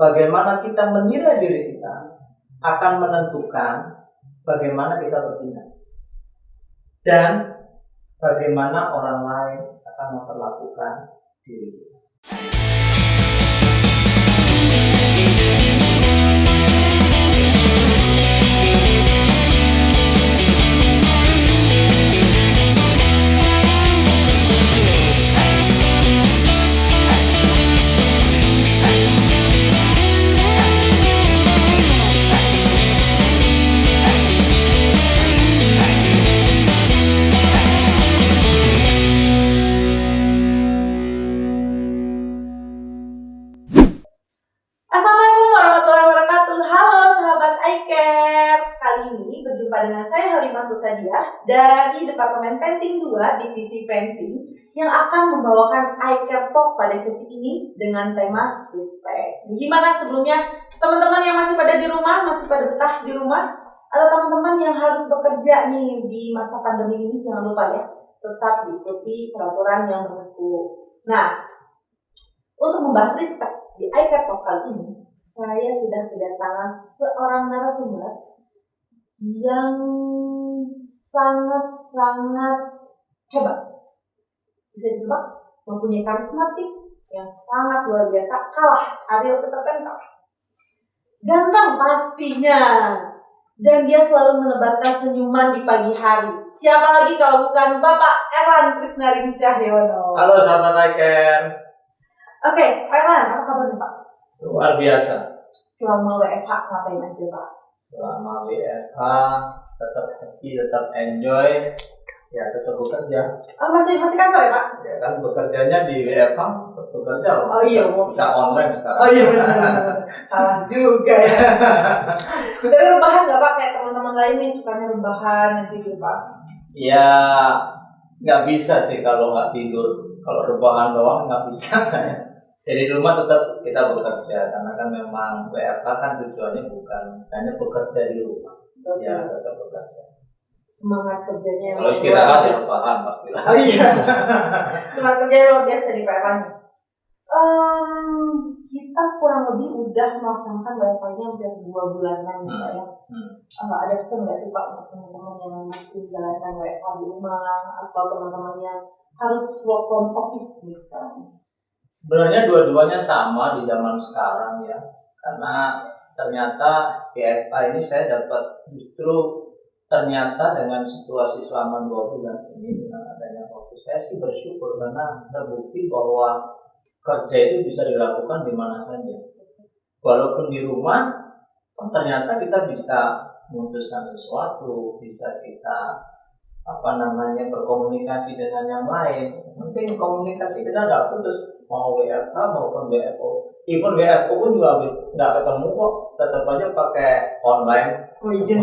bagaimana kita menilai diri kita akan menentukan bagaimana kita bertindak dan bagaimana orang lain akan memperlakukan diri kita. Dengan saya Halimah Kusadiah dari Departemen Painting 2 Divisi Painting yang akan membawakan Eye Care Talk pada sesi ini dengan tema respect. Gimana sebelumnya teman-teman yang masih pada di rumah, masih pada betah di rumah, atau teman-teman yang harus bekerja nih di masa pandemi ini, jangan lupa ya, tetap diikuti peraturan yang berlaku. Nah, untuk membahas respect di Eye Care Talk kali ini, saya sudah kedatangan seorang narasumber yang sangat-sangat hebat, bisa ditebak, mempunyai karismatik yang sangat luar biasa, kalah Ariel Peter Pan, ganteng pastinya, dan dia selalu menebarkan senyuman di pagi hari. Siapa lagi kalau bukan Bapak Erlan Krisnaring Cahyono. Halo sahabat Iker. Oke, Pak Erlan, apa kabarnya Pak? Luar biasa. Selama WFH ngapain aja Pak? Selama WFH tetap happy, tetap enjoy, ya tetap bekerja. Oh, masih kantor ya Pak? Ya kan bekerjanya di WFH bekerja loh. Oh iya, bisa online sekarang. Oh iya benar. Salah juga ya. Tapi rebahan nggak Pak kayak teman-teman lain nih sukanya rebahan nanti gitu Pak? Ya nggak bisa sih kalau nggak tidur. Kalau rebahan doang nggak bisa saya. Jadi di rumah tetap kita bekerja karena kan memang WFH kan tujuannya bukan hanya bekerja di rumah. Betul. Ya tetap bekerja. Semangat kerjanya. Kalau istirahat ya paham pastilah. Oh iya. Semangat kerjanya luar biasa di Pak Erlan. Kita kurang lebih udah melaksanakan WFH-nya hampir 2 bulanan Pak ya. Ada pesan nggak sih Pak untuk teman-teman yang masih menjalankan WFH di rumah atau teman-teman yang harus work from office nih sekarang? Sebenarnya dua-duanya sama di zaman sekarang ya, karena ternyata WFH ini saya dapat justru ternyata dengan situasi selama 2 bulan ini dengan adanya COVID, saya sih bersyukur karena terbukti bahwa kerja itu bisa dilakukan di mana saja. Walaupun di rumah, ternyata kita bisa memutuskan sesuatu, bisa kita berkomunikasi dengan yang lain. Mungkin komunikasi kita nggak putus, mau WFH maupun WFO. Even WFO pun juga nggak ketemu kok, tetap aja pakai online. Oh iya.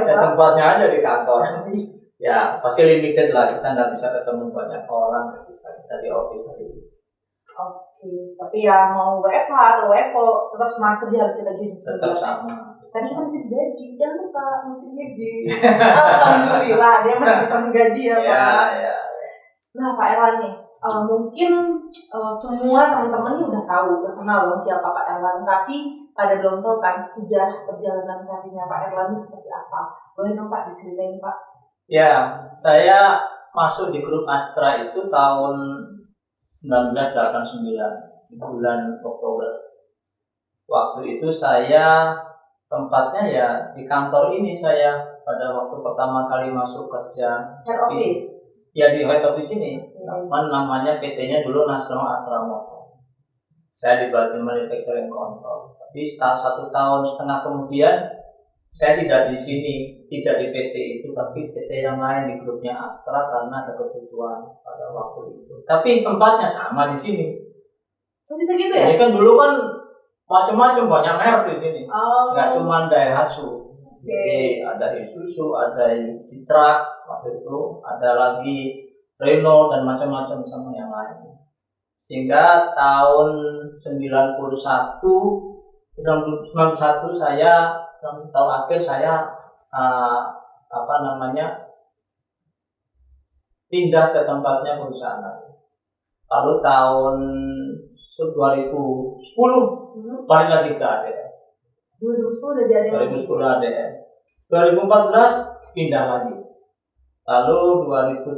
Tempatnya aja di kantor. Ya pasti limited lah, kita nggak bisa ketemu banyak orang ketika kita di office hari ini. Oke, tapi ya mau WFH atau WFO tetap semangat kerja harus kita jadi. Tetap sama. Tadi kita masih digaji, jangan lupa masih digaji. Alhamdulillah dia masih bisa menggaji ya Pak. Ya. Nah Pak Erlan nih, mungkin semua teman-teman ini udah tahu, udah kenal loh siapa Pak Erlan, tapi pada belum tahu kan sejarah perjalanan karirnya Pak Erlan ini seperti apa. Boleh dong Pak diceritain Pak? Ya, saya masuk di grup Astra itu tahun 1989 di bulan Oktober. Waktu itu saya tempatnya ya di kantor ini saya pada waktu pertama kali masuk kerja. Head office? Ya di head office ini. Namanya PT-nya dulu National Astra Motor. Saya di bagian manufacturing control. Tapi setelah 1,5 tahun kemudian saya tidak di sini, tidak di PT itu, tapi PT yang lain di grupnya Astra karena ada kebutuhan pada waktu itu. Tapi tempatnya sama di sini. Bisa gitu ya? Jadi kan dulu kan macam-macam banyak merek di sini. Nggak cuma Daihatsu. Jadi ada Isuzu, ada Citra waktu itu, ada lagi Renault dan macam-macam sama yang lain. Sehingga tahun 91 saya tahun akhir saya pindah ke tempatnya perusahaan. Lalu tahun 2010 balik lagi ke ADN. 2010 udah jadi 2010 ADN. 2014 pindah lagi. Lalu 2018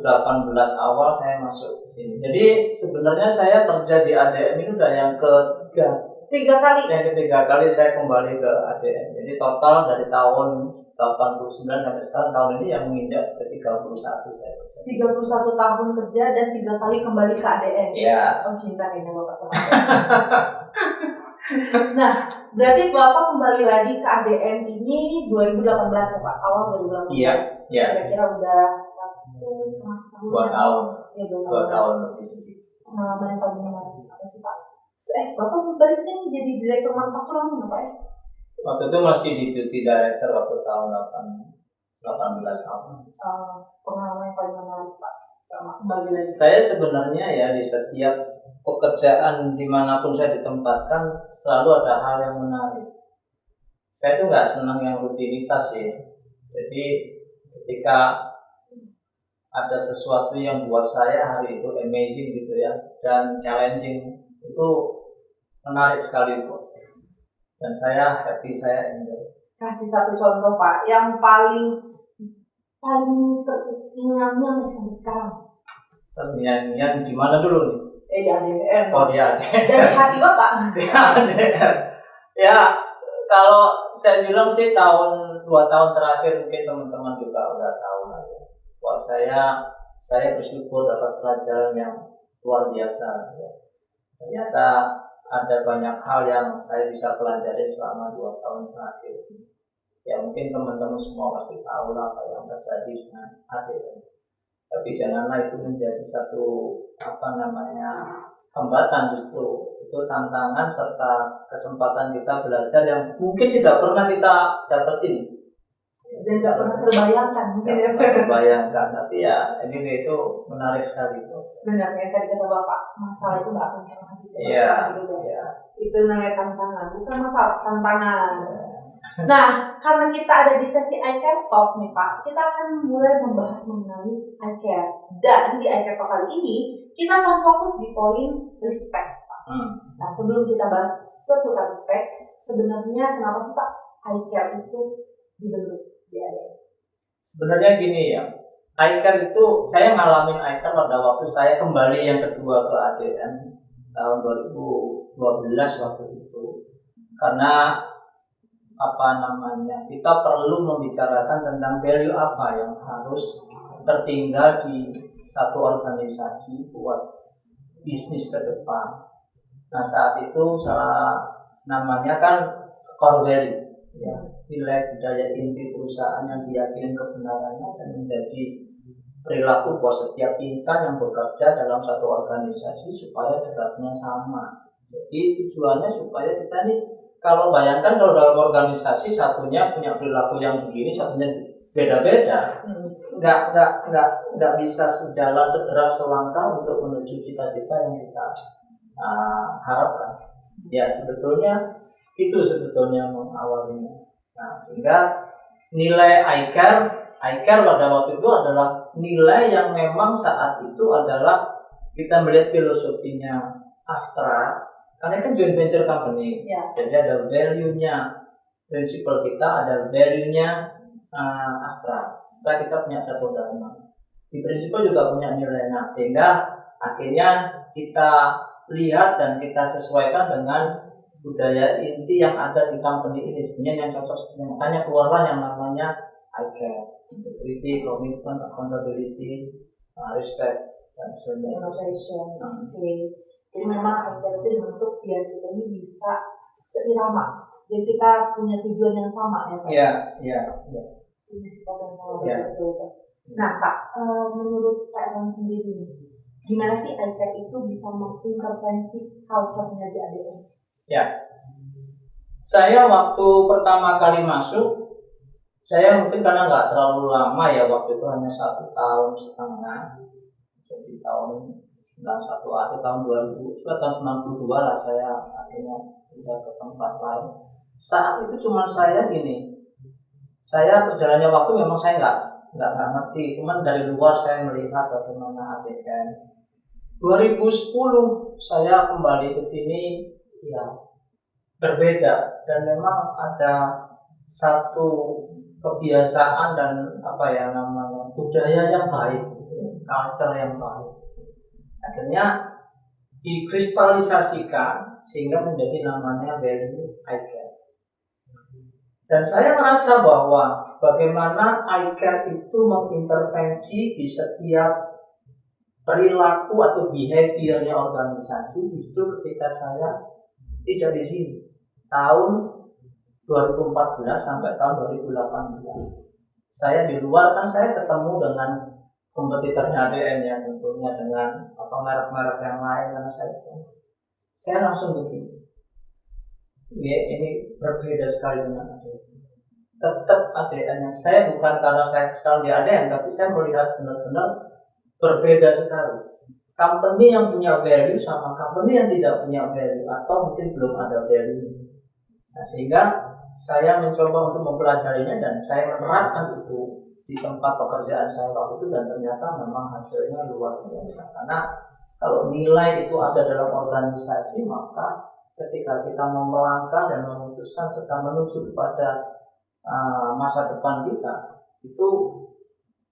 awal saya masuk ke sini. Jadi sebenarnya saya kerja di ADN ini udah yang ketiga. 3 kali. Yang ketiga kali saya kembali ke ADN. Jadi total dari tahun 89 sampai sekarang tahun ini yang menginjak ke 31 saya kerja. 31 tahun kerja dan 3 kali kembali ke ADN. Iya. Oh, cinta ini Bapak sama Nah, berarti Bapak kembali lagi ke ADN ini 2018 ya Pak? Awal 2018. Iya. Kira-kira udah 1,5 tahun. 2 tahun. Ya, 2 tahun lebih sedikit. Pengalaman yang paling menarik apa sih Pak? Bapak balik sini jadi direktur manufaktur apa Pak ya? Waktu itu masih di duty director waktu tahun 18 tahun. Pengalaman yang paling menarik Pak? Kembali lagi. Saya sebenarnya ya di setiap pekerjaan dimanapun saya ditempatkan selalu ada hal yang menarik. Saya tuh nggak senang yang rutinitas ya. Jadi ketika ada sesuatu yang buat saya hari itu amazing gitu ya dan challenging, itu menarik sekali bos. Dan saya happy, saya enjoy. Kasih satu contoh Pak yang paling terngiang-ngiang sampai sekarang. Terngiang-ngiang di mana dulu nih? Di ADN. Oh di ADN. Dari hati Bapak. Di ADN. Ya kalau saya bilang sih 2 tahun terakhir mungkin teman-teman juga udah tahu lah ya. Buat saya bersyukur dapat pelajaran yang luar biasa ya. Ternyata ada banyak hal yang saya bisa pelajari selama 2 tahun terakhir. Ya mungkin teman-teman semua pasti tahu lah apa yang terjadi dengan ADN. Tapi janganlah itu menjadi satu hambatan, justru itu tantangan serta kesempatan kita belajar yang mungkin tidak pernah kita dapetin. Dan tidak pernah terbayangkan mungkin ya. Terbayangkan, tapi ya anyway itu menarik sekali bos. Benar ya, tadi kata Bapak, masalah itu nggak akan pernah bisa. Iya. Itu namanya tantangan, bukan masalah, tantangan. Nah, karena kita ada di sesi iCare Talk nih Pak, kita akan mulai membahas mengenai iCare. Dan di iCare Talk kali ini, kita akan fokus di poin respect Pak. Nah, sebelum kita bahas seputar respect, sebenarnya kenapa sih Pak iCare itu dibentuk di ADN? Sebenarnya gini ya, iCare itu, saya ngalamin iCare pada waktu saya kembali yang kedua ke ADN tahun 2012 waktu itu. Karena kita perlu membicarakan tentang value apa yang harus tertinggal di satu organisasi buat bisnis ke depan. Nah saat itu namanya kan core value ya, nilai budaya inti perusahaan yang diyakini kebenarannya dan menjadi perilaku buat setiap insan yang bekerja dalam satu organisasi supaya beratnya sama. Jadi tujuannya supaya kita nih, kalau bayangkan kalau dalam organisasi satunya punya perilaku yang begini, satunya beda-beda, nggak bisa sejalan segerak selangkah untuk menuju cita-cita yang kita harapkan. Ya sebetulnya itu mengawalinya. Nah sehingga nilai iCare pada waktu itu adalah nilai yang memang saat itu adalah kita melihat filosofinya Astra. Karena kan joint venture company, ya. Jadi ada value-nya, prinsipal kita ada value-nya Astra. Astra kita punya satu dharma. Di prinsipal juga punya nilainya, sehingga akhirnya kita lihat dan kita sesuaikan dengan budaya inti yang ada di company ini. Sebenarnya yang cocok, makanya keluarlah yang namanya iCare, integrity, commitment, accountability, respect, dan sebagainya. Innovation. Jadi memang iCare itu dibentuk biar kita ini bisa seirama. Jadi kita punya tujuan yang sama ya Pak? Iya. Punya sifat yang sama, betul. Nah Pak, menurut Pak Erwan sendiri, gimana sih iCare itu bisa mengintervensi culture-nya di ADN? Ya, saya waktu pertama kali masuk, saya mungkin karena nggak terlalu lama ya, waktu itu hanya 1,5 tahun. Jadi tahun 91 akhir tahun 2000, sudah tahun 92 lah saya akhirnya pindah ke tempat lain. Saat itu cuma saya berjalannya waktu memang saya nggak ngerti, cuman dari luar saya melihat bagaimana ADN 2010 saya kembali ke sini, ya berbeda, dan memang ada satu kebiasaan dan apa ya namanya budaya yang baik, culture yang baik. Akhirnya dikristalisasikan sehingga menjadi namanya value I care. Dan saya merasa bahwa bagaimana I care itu mengintervensi di setiap perilaku atau behaviornya organisasi justru ketika saya tidak di sini tahun 2014 sampai tahun 2018. Saya di luar kan saya ketemu dengan kompetitornya ADN ya, tentunya dengan merek-merek yang lain, karena saya langsung begini, ya, ini berbeda sekali dengan ADN. Tetap ADN-nya saya bukan karena saya sekarang di ADN, tapi saya melihat benar-benar berbeda sekali. Company yang punya value sama company yang tidak punya value atau mungkin belum ada value. Nah, sehingga saya mencoba untuk mempelajarinya dan saya menerapkan itu di tempat pekerjaan saya waktu itu, dan ternyata memang hasilnya luar biasa. Karena kalau nilai itu ada dalam organisasi, maka ketika kita mau melangkah dan memutuskan serta menuju kepada masa depan kita itu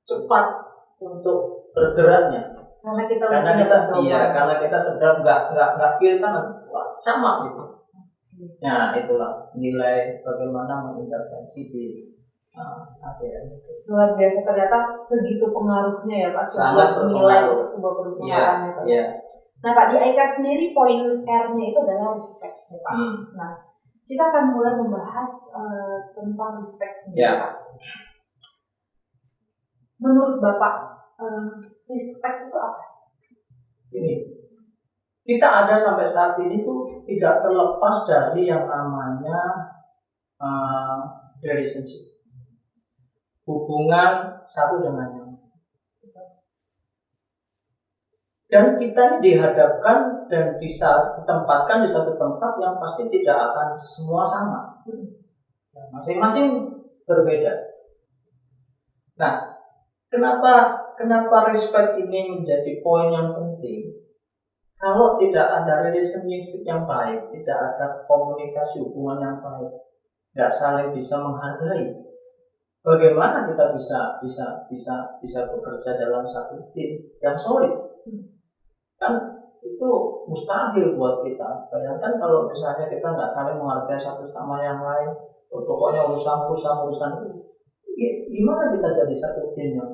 cepat untuk bergeraknya. Karena kita sedang nggak feel kan sama gitu. Nah, itulah nilai bagaimana mengintervensi di ADN. Luar biasa, ternyata segitu pengaruhnya ya Pak, sebuah nilai untuk sebuah perusahaan ya Pak. Yeah. Nah Pak, di iCare sendiri poin R-nya itu adalah respect ya Pak. Nah, kita akan mulai membahas tentang respect sendiri Pak. Menurut Bapak, respect itu apa? Ini kita ada sampai saat ini tuh tidak terlepas dari yang namanya relationship, hubungan satu dengan yang lain. Dan kita dihadapkan dan ditempatkan di satu tempat yang pasti tidak akan semua sama, masing-masing berbeda. Nah, Kenapa respect ini menjadi poin yang penting? Kalau tidak ada relationship yang baik, tidak ada komunikasi hubungan yang baik, nggak saling bisa menghargai, bagaimana kita bisa bekerja dalam satu tim yang solid? Kan itu mustahil buat kita. Bayangkan kalau misalnya kita nggak saling menghargai satu sama yang lain, pokoknya urusan itu, gimana kita jadi satu tim yang?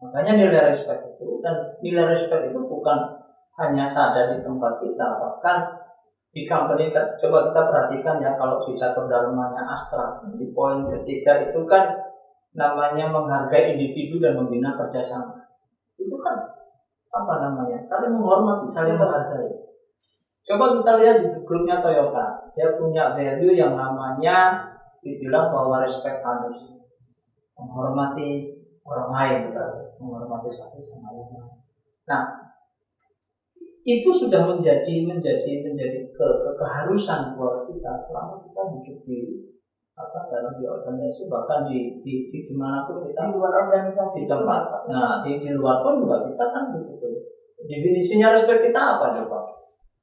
Makanya nilai respect itu, dan nilai respect itu bukan hanya ada di tempat kita, bahkan di company. Coba kita perhatikan ya, kalau di catur dharmanya Astra di poin ketiga itu kan namanya menghargai individu dan membina kerjasama. Itu kan saling menghormati, saling menghargai. Coba kita lihat di grupnya Toyota, dia punya value yang namanya dibilang bahwa respect others, menghormati orang lain, menghormati satu sama lain. Nah, itu sudah menjadi keharusan buat kita selama kita hidup dalam organisasi, bahkan di dimanapun kita di luar organisasi di tempat. Nah, di luar pun juga kita kan begitu. Definisinya respect kita apa coba?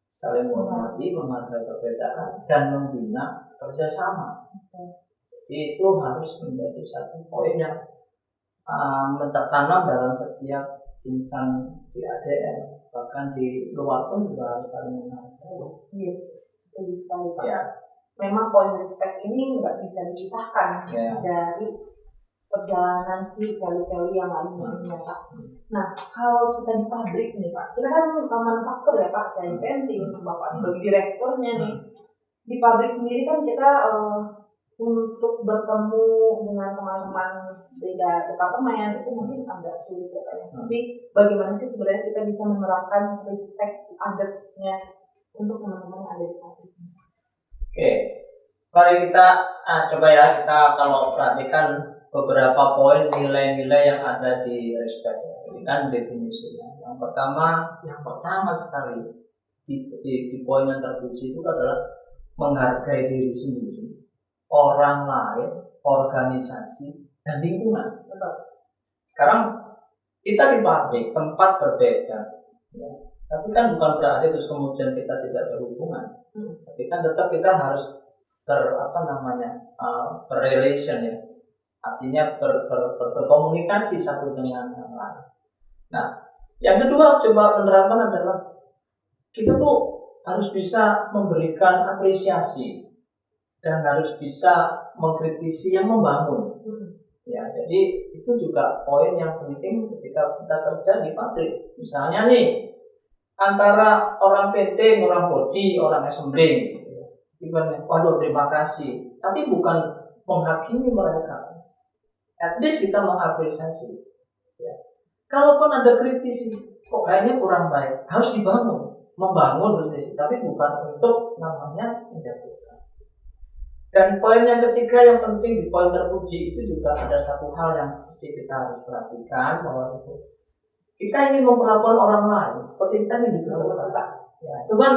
Saling menghormati, menghargai perbedaan, dan membina kerjasama. Jadi itu harus menjadi satu poin yang tertanam dalam setiap insan di ADN, bahkan di luar pun juga harus saling menghargai. Yes, setuju sekali Pak. Ya. Memang poin respect ini nggak bisa dipisahkan dari perjalanan si value-value yang lainnya Pak. Nah, kalau kita di pabrik nih Pak, kita kan manufaktur ya Pak, saya painting, Bapak sebagai direkturnya nih. Di pabrik sendiri kan kita untuk bertemu dengan teman-teman beda departemen itu mungkin agak sulit ya Pak. Tapi bagaimana sih sebenarnya kita bisa menerapkan respect others-nya untuk teman-teman yang ada di pabrik? Oke, mari kita coba ya, kita kalau perhatikan beberapa poin nilai-nilai yang ada di respect. Ini kan definisinya. Yang pertama sekali di poin yang terpuji itu adalah menghargai diri sendiri, orang lain, organisasi, dan lingkungan. Sekarang kita di pabrik, tempat berbeda, ya. Tapi kan bukan berarti terus kemudian kita tidak berhubungan. Tapi kan tetap kita harus berrelation ya. Artinya berkomunikasi satu dengan yang lain. Nah, yang kedua coba penerapan adalah kita tuh harus bisa memberikan apresiasi dan harus bisa mengkritisi yang membangun. Ya, jadi itu juga poin yang penting ketika kita kerja di pabrik. Misalnya nih, antara orang painting, orang body, orang assembling, gimana? Waduh, terima kasih. Tapi bukan menghakimi mereka. At least kita mengapresiasi. Ya. Kalaupun ada kritisi, kok kayaknya kurang baik, harus dibangun, membangun kritisi, tapi bukan untuk namanya menjatuhkan. Dan poin yang ketiga yang penting di poin terpuji itu juga ada satu hal yang mesti kita harus perhatikan, bahwa itu kita ingin memperlakukan orang lain seperti kita ingin diperlakukan. Ya, itu kan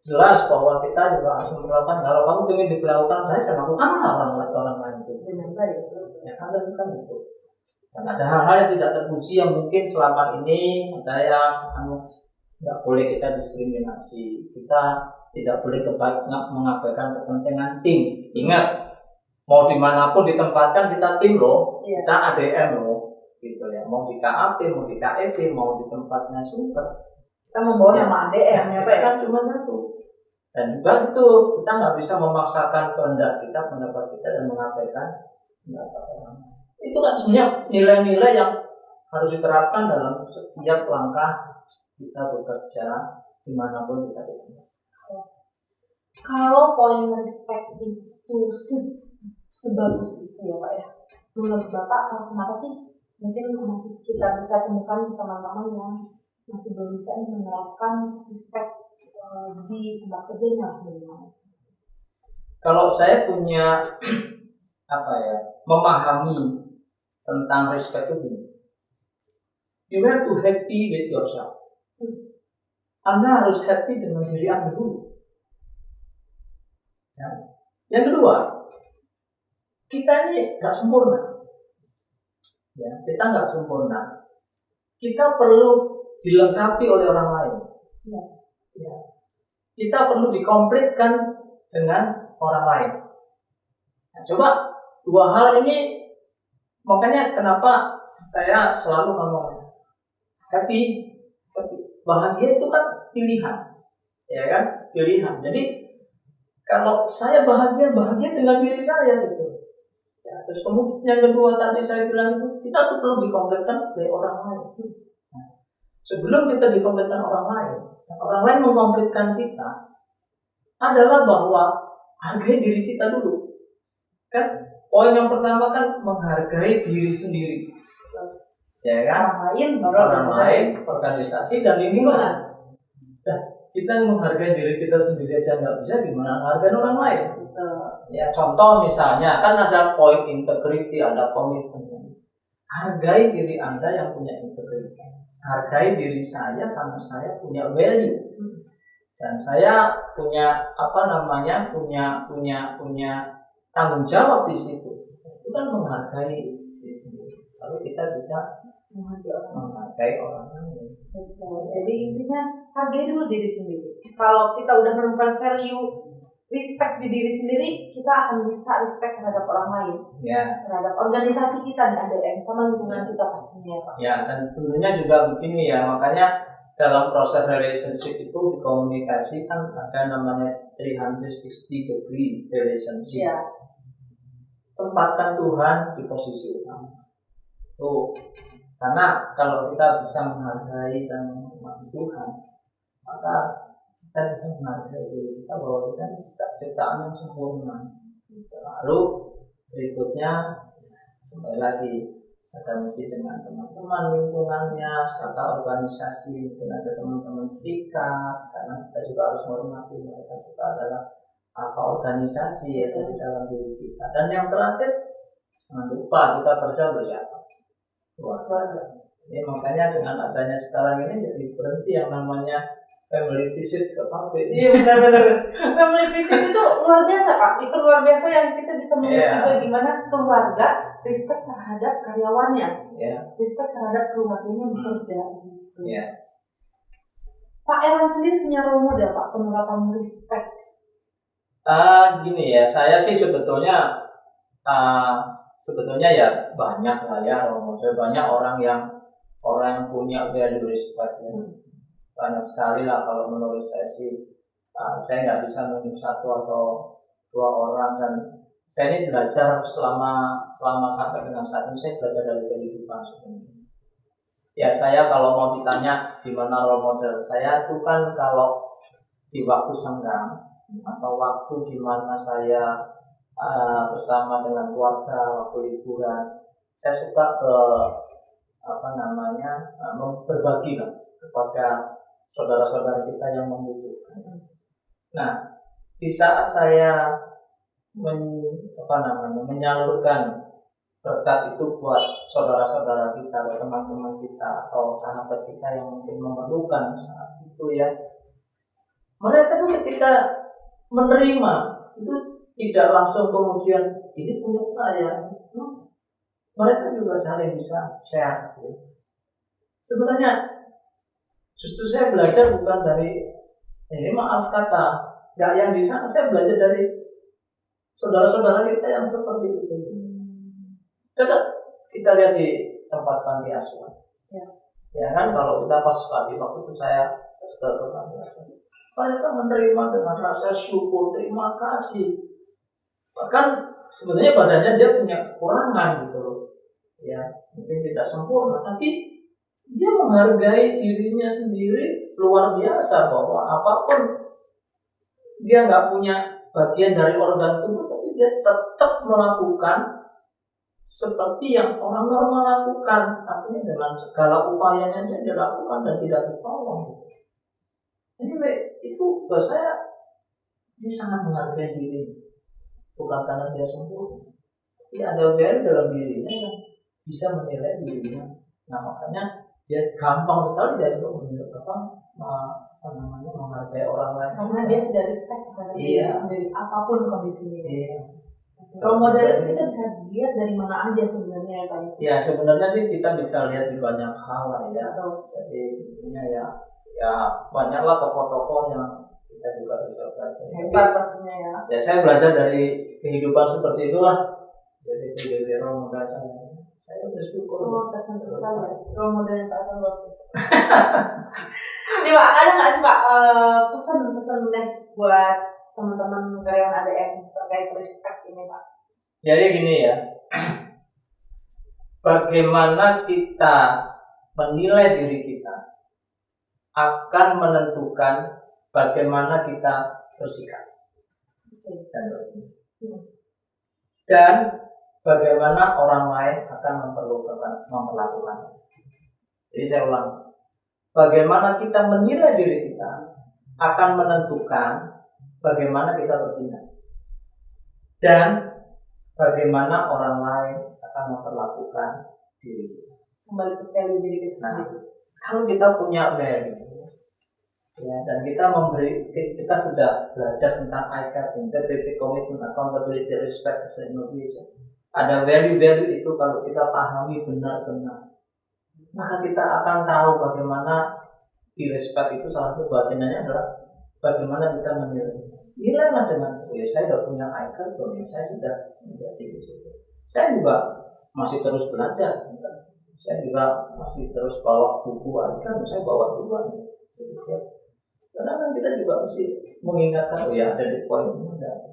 jelas bahwa kita juga harus memperlakukan. Kalau kamu ingin diperlakukan baik, dan lakukanlah orang lain itu dengan baik. Ya, kan itu. Dan ada hal-hal yang tidak terpuji yang mungkin selama ini ada yang tidak boleh kita diskriminasi. Kita tidak boleh mengabaikan kepentingan tim. Ingat, mau dimanapun ditempatkan kita tim loh, kita ADM loh, gitu ya. Mau di KAP, mau di KEP, mau di tempatnya super, kita membawa nama ADM ya Pak. Kan cuma satu. Dan juga itu kita nggak bisa memaksakan kehendak kita, pendapat kita dan mengabaikan pendapat orang. Itu kan sebenarnya nilai-nilai yang harus diterapkan dalam setiap langkah kita bekerja dimanapun kita berada. Kalau poin respect itu sebagus itu ya Pak ya, menurut Bapak kenapa sih mungkin masih kita bisa temukan teman-teman yang masih belum bisa menerapkan respect di tempat kerjanya? Kalau saya punya memahami tentang respect itu gini, you have to happy with yourself. Anda harus happy dengan diri Anda dulu. Ya. Yang kedua, kita ini nggak sempurna. Ya, kita nggak sempurna. Kita perlu dilengkapi oleh orang lain. Ya. Ya. Kita perlu dikomplitkan dengan orang lain. Nah, coba dua hal ini, makanya kenapa saya selalu ngomong happy. Bahagia itu kan pilihan, ya kan, pilihan. Jadi kalau saya bahagia dengan diri saya gitu. Ya, terus kemudian yang kedua tadi saya bilang itu kita tuh perlu dikompletkan oleh orang lain. Nah, sebelum kita dikompletkan orang lain mengkompletkan kita adalah bahwa hargai diri kita dulu. Kan poin yang pertama kan menghargai diri sendiri. Ya kan, orang lain, organisasi dan lingkungan. Nah, kita menghargai diri kita sendiri aja nggak bisa, gimana menghargai orang lain? Ya, contoh misalnya kan ada poin integriti, ada komitmen. Hargai diri Anda yang punya integritas. Hargai diri saya karena saya punya value dan saya punya punya tanggung jawab di situ. Itu kan menghargai diri sendiri. Lalu kita bisa menghargai orang lain. Jadi intinya hargai dulu diri sendiri. Kalau kita udah menemukan value respect di diri sendiri, kita akan bisa respect terhadap orang lain, ya, terhadap organisasi kita di ADM sama lingkungan kita pastinya Pak. Ya, dan tentunya juga begini ya, makanya dalam proses relationship itu di komunikasi kan ada namanya 360 degree relationship. Ya. Tempatkan Tuhan di posisi utama. Tuh. Karena kalau kita bisa menghargai dan menghormati Tuhan, maka kita bisa menghargai diri kita bahwa kita ciptaan yang sempurna. Lalu berikutnya kembali lagi ada mesti dengan teman-teman lingkungannya, serta organisasi, mungkin ada teman-teman serikat, karena kita juga harus menghormati mereka juga adalah organisasi yaitu di dalam diri kita. Dan yang terakhir, jangan lupa kita kerja untuk siapa? Keluarga. Ini makanya dengan adanya sekarang ini jadi berhenti yang namanya family visit ke pabrik. Iya benar-benar. Family visit itu luar biasa Pak. Itu luar biasa yang kita bisa melihat juga gimana keluarga respect terhadap karyawannya, respect terhadap keluarganya bekerja. Iya. Pak Erwan sendiri punya role model Pak penerapan respect? Gini ya, saya sih sebetulnya ya banyak lah ya role model, banyak orang yang punya value respect ya. Banyak sekali lah kalau menurut saya sih. Saya nggak bisa menunjuk satu atau dua orang, dan saya ini belajar selama sampai dengan saat ini, saya belajar dari kehidupan sebenarnya. Ya saya kalau mau ditanya di mana role model saya itu kan kalau di waktu senggang atau waktu di mana saya bersama dengan keluarga, waktu liburan, saya suka berbagi lah kepada saudara-saudara kita yang membutuhkan. Nah, di saat saya menyalurkan berkat itu buat saudara-saudara kita, buat teman-teman kita atau sahabat kita yang mungkin memerlukan saat itu ya, mereka tuh ketika menerima itu tidak langsung kemudian ini punya saya, mereka juga saling bisa share. Sebenarnya justru saya belajar bukan dari ini maaf kata, nggak yang di sana, saya belajar dari saudara-saudara kita yang seperti itu. Coba kita lihat di tempat panti asuhan. Ya kan, kalau kita pas pagi waktu itu saya ke panti asuhan, mereka menerima dengan rasa syukur, terima kasih. Bahkan sebenarnya badannya dia punya kekurangan gitu loh. Ya, mungkin tidak sempurna, tapi dia menghargai dirinya sendiri luar biasa, bahwa apapun dia nggak punya bagian dari organ tubuh, tapi dia tetap melakukan seperti yang orang normal lakukan, artinya dengan segala upayanya dia lakukan dan tidak ditolong. Anyway, itu buat saya dia sangat menghargai diri, bukan karena dia sempurna, tapi ada value dalam dirinya yang bisa menilai dirinya. Nah makanya dia gampang sekali dari menghargai orang lain karena dia sudah respect kepada diri sendiri apapun kondisinya. Role model itu kita bisa lihat dari mana aja sebenarnya ya Pak? Ya sebenarnya sih kita bisa lihat di banyak hal lah ya. Jadi intinya ya banyaklah tokoh-tokoh yang kita juga bisa belajar. Hebat pastinya ya. Ya saya belajar dari kehidupan seperti itulah. Jadi dari role model saya bersyukur. Tersentuh sekali ya. Role model yang tak akan luar biasa. Nih Pak, ada nggak sih Pak pesan-pesan deh buat teman-teman karyawan ADM terkait respect ini Pak? Jadi gini ya, bagaimana kita menilai diri kita akan menentukan bagaimana kita bersikap dan bertindak, dan bagaimana orang lain akan memperlakukan. Jadi saya ulang, bagaimana kita menilai diri kita akan menentukan bagaimana kita bertindak, dan bagaimana orang lain akan memperlakukan diri kita. Kembali ke value diri kita sendiri. Kalau kita punya value, ya, dan kita sudah belajar tentang ICAP, integrity, commitment, accountability, respect, Indonesia. Ada value itu kalau kita pahami benar-benar, maka kita akan tahu bagaimana di respect itu salah satu bagiannya adalah bagaimana kita menilai. Nilailah dengan saya sudah punya ICAP, saya sudah menjadi di situ. Saya juga masih terus belajar. Saya juga masih terus bawa buku ICAP, saya bawa dua. Karena kan kita juga mesti mengingatkan, ada di poin ini ada.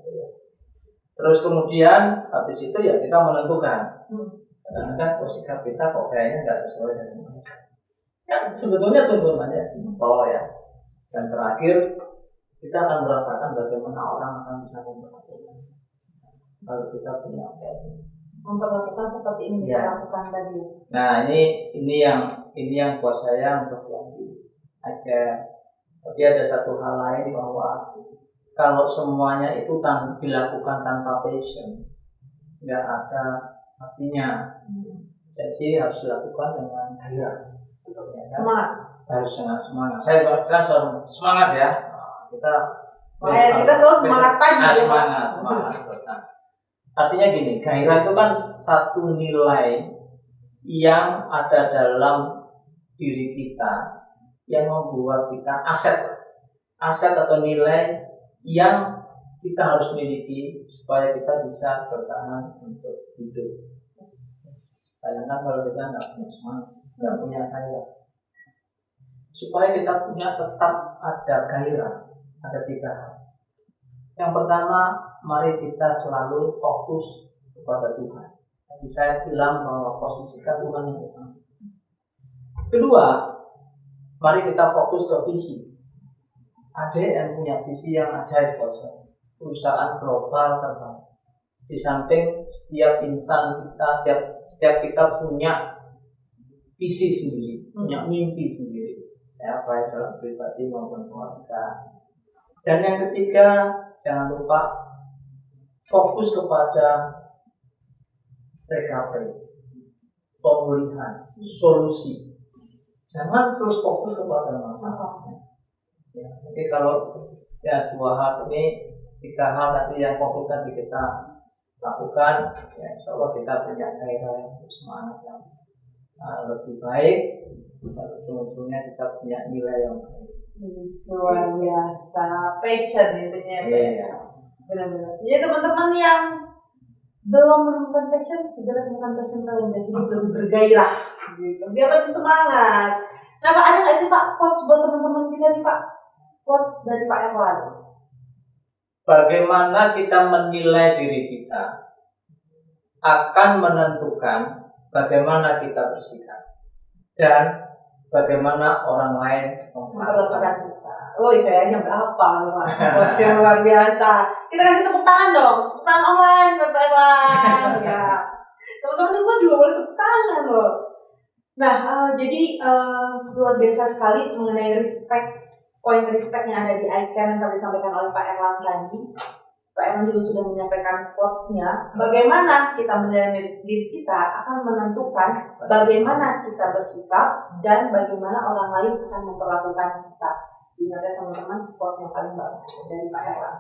Terus kemudian habis itu ya kita menentukan. Kadang-kadang sikap kita kok kayaknya nggak sesuai dengan mereka. Ya sebetulnya tuntunannya simpel ya. Dan terakhir kita akan merasakan bagaimana orang akan bisa memperlakukan. Kalau kita punya memperlakukan seperti ini dilakukan tadi. Nah ini yang buat saya untuk yang tapi ada satu hal lain, bahwa kalau semuanya itu dilakukan tanpa passion, nggak ada artinya. Jadi harus dilakukan dengan gairah. Semangat. Harus dengan semangat. Saya selalu semangat ya. Kita selalu semangat pagi. Semangat. Artinya gini, gairah itu kan satu nilai yang ada dalam diri kita yang membuat kita aset atau nilai yang kita harus miliki supaya kita bisa bertahan untuk hidup. Bayangkan kalau kita nggak punya semangat, nggak punya gairah. Supaya kita punya tetap ada gairah, ada 3 hal. Yang pertama, mari kita selalu fokus kepada Tuhan. Tadi saya bilang bahwa posisikan Tuhan yang utama. Kedua, mari kita fokus ke visi. ADM punya visi yang ajaib buat saya. Perusahaan global terbaik. Di samping setiap insan kita, setiap kita punya visi sendiri, punya mimpi sendiri, ya, baik dalam pribadi maupun keluarga. Dan yang ketiga, jangan lupa fokus kepada recovery, pemulihan, solusi. Jangan terus fokus kepada masalahnya. Ya, jadi kalau ya 2 hal ini, 3 hal tadi yang fokus tadi kita lakukan, ya insya Allah kita punya gairah, semangat yang lebih baik, dan ujung-ujungnya kita punya nilai yang baik. Luar biasa, passion intinya ya. Benar-benar. Jadi teman-teman yang belum menemukan passion, segera temukan passion kalian dan hidup lebih bergairah, gitu. Biar lebih semangat. Nah, Pak, ada nggak sih Pak quotes buat teman-teman kita nih Pak? Quotes dari Pak Erwan. Bagaimana kita menilai diri kita akan menentukan bagaimana kita bersikap dan bagaimana orang lain memperlakukan kita. Oh, saya berapa Pak? Quotes yang luar biasa. Kita kasih tepuk tangan dong, tepuk tangan online buat Pak Erwan. Ya, teman-teman semua juga boleh tepuk tangan loh. Nah, jadi luar biasa sekali mengenai respect. Poin respect yang ada di icon yang tadi disampaikan oleh Pak Erwan tadi. Pak Erwan juga sudah menyampaikan quotes-nya. Bagaimana kita menilai diri kita akan menentukan bagaimana kita bersikap dan bagaimana orang lain akan memperlakukan kita. Ingat ya teman-teman, quotes yang paling bagus dari Pak Erwan.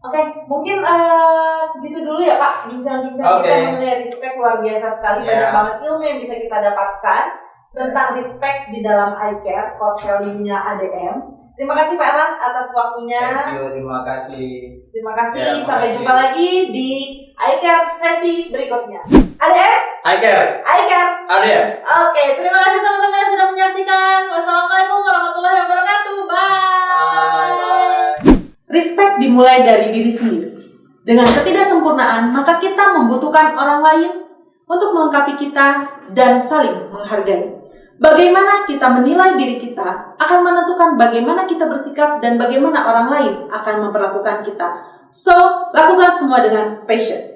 Oke, mungkin segitu dulu ya Pak, bincang-bincang kita mengenai respect. Luar biasa sekali, banyak banget ilmu yang bisa kita dapatkan tentang respect di dalam iCare, core value-nya ADM. Terima kasih Pak Erwan atas waktunya. Terima kasih. Terima kasih. Sampai jumpa lagi di iCare sesi berikutnya. ADM? iCare. ADM. Oke, terima kasih teman-teman yang sudah menyaksikan. Wassalamualaikum warahmatullahi wabarakatuh. Bye. Respect dimulai dari diri sendiri. Dengan ketidaksempurnaan, maka kita membutuhkan orang lain untuk melengkapi kita dan saling menghargai. Bagaimana kita menilai diri kita akan menentukan bagaimana kita bersikap dan bagaimana orang lain akan memperlakukan kita. So, lakukan semua dengan passion.